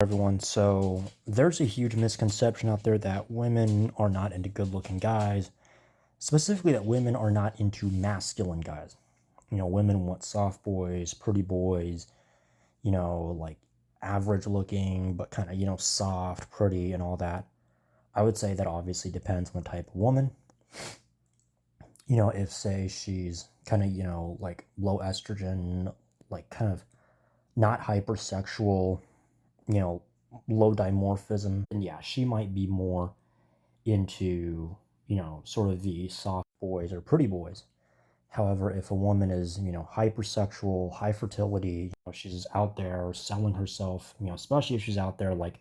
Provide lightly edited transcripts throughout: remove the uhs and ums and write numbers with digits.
Everyone. So there's a huge misconception out there that women are not into good looking guys, specifically that women are not into masculine guys. Women want soft boys, pretty boys, like average looking, but kind of, soft, pretty, and all that. I would say that obviously depends on the type of woman. If say she's kind of, like low estrogen, like kind of not hypersexual, you know, low dimorphism. And yeah, she might be more into, sort of the soft boys or pretty boys. However, if a woman is, hypersexual, high fertility, she's out there selling herself, especially if she's out there like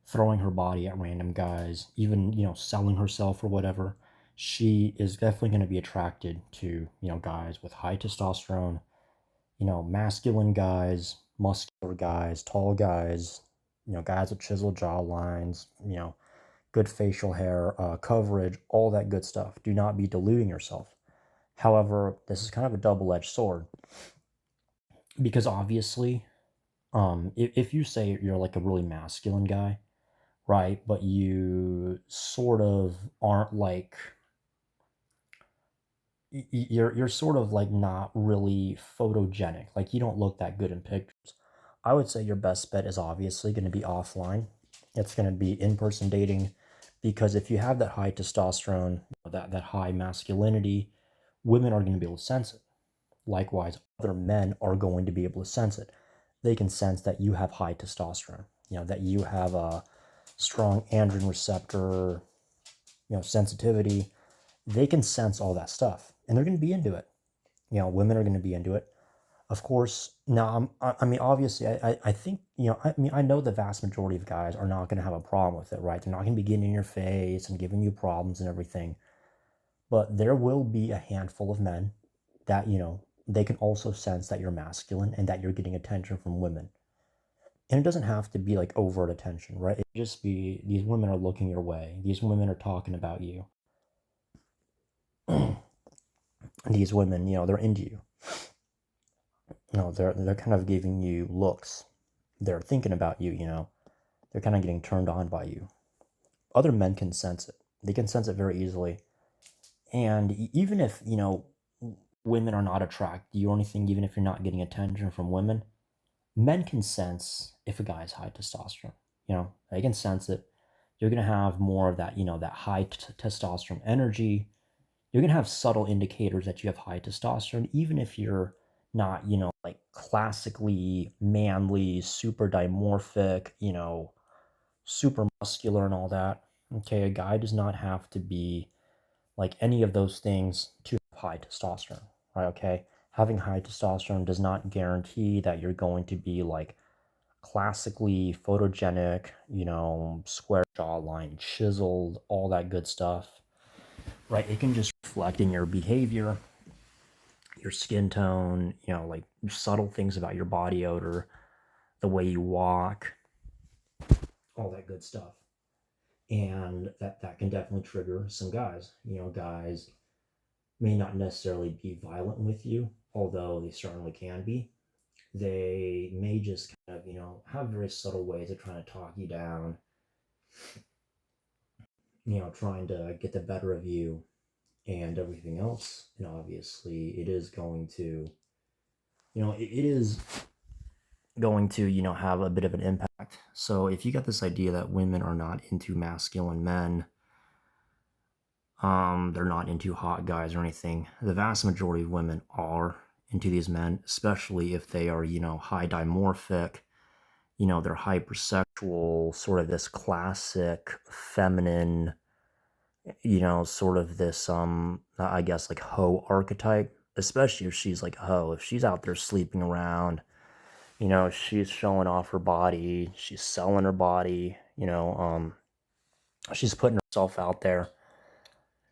throwing her body at random guys, even, selling herself or whatever, she is definitely going to be attracted to, guys with high testosterone, masculine guys, muscular guys, tall guys, guys with chiseled jaw lines, good facial hair, coverage, all that good stuff. Do not be deluding yourself. However, this is kind of a double-edged sword because obviously, if you say you're like a really masculine guy, right, but you sort of aren't like you're sort of like not really photogenic. Like you don't look that good in pictures. I would say your best bet is obviously going to be offline. It's going to be in-person dating because if you have that high testosterone, that high masculinity, women are going to be able to sense it. Likewise, other men are going to be able to sense it. They can sense that you have high testosterone, that you have a strong androgen receptor, sensitivity. They can sense all that stuff and they're going to be into it. Women are going to be into it. Of course, now, I mean, obviously, I think, I know the vast majority of guys are not going to have a problem with it, right? They're not going to be getting in your face and giving you problems and everything. But there will be a handful of men that, they can also sense that you're masculine and that you're getting attention from women. And it doesn't have to be like overt attention, right? It just be these women are looking your way. These women are talking about you. These women, they're into you. They're kind of giving you looks. They're thinking about you, They're kind of getting turned on by you. Other men can sense it. They can sense it very easily. And even if, women are not attracted to you or anything, even if you're not getting attention from women, men can sense if a guy is high testosterone. They can sense it. You're going to have more of that, that high testosterone energy. You're going to have subtle indicators that you have high testosterone, even if you're not, like classically manly, super dimorphic, super muscular and all that. Okay, a guy does not have to be like any of those things to have high testosterone, right? Okay, having high testosterone does not guarantee that you're going to be like classically photogenic, square jawline, chiseled, all that good stuff, right? It can just reflect in your behavior, your skin tone, like subtle things about your body odor, the way you walk, all that good stuff. And that can definitely trigger some guys. Guys may not necessarily be violent with you, although they certainly can be. They may just kind of, have very subtle ways of trying to talk you down, trying to get the better of you and everything else. And obviously, it is going to, it is going to, have a bit of an impact. So if you got this idea that women are not into masculine men, they're not into hot guys or anything, the vast majority of women are into these men, especially if they are, high dimorphic, they're hypersexual, sort of this classic feminine, sort of this, I guess like hoe archetype, especially if she's like a hoe, if she's out there sleeping around, she's showing off her body, she's selling her body, she's putting herself out there,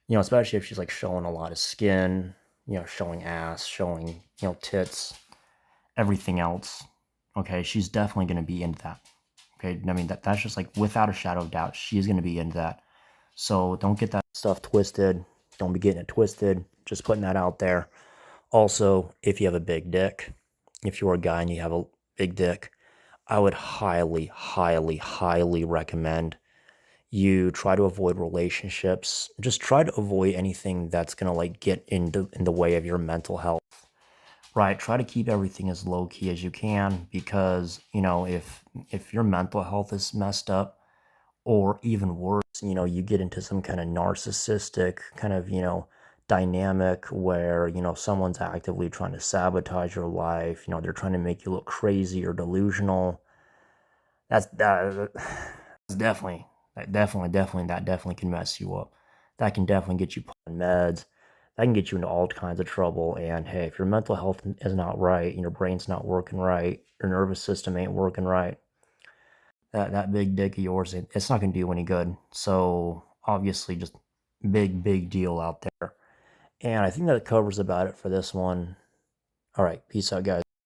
especially if she's like showing a lot of skin, showing ass, showing, tits, everything else. Okay, she's definitely going to be into that. Okay, I mean, that's just like without a shadow of doubt, she's going to be into that. So don't get that stuff twisted. Don't be getting it twisted. Just putting that out there. Also, if you have a big dick, if you're a guy and you have a big dick, I would highly, highly, highly recommend you try to avoid relationships. Just try to avoid anything that's gonna like get in the way of your mental health. Right, try to keep everything as low key as you can because, if your mental health is messed up, or even worse, you get into some kind of narcissistic kind of, dynamic where, someone's actively trying to sabotage your life, they're trying to make you look crazy or delusional. That's definitely, that definitely can mess you up. That can definitely get you put on meds. That can get you into all kinds of trouble. And hey, if your mental health is not right, and your brain's not working right, your nervous system ain't working right, that big dick of yours, it's not gonna do any good. So obviously, just big deal out there. And I think that covers about it for this one. All right, peace out, guys.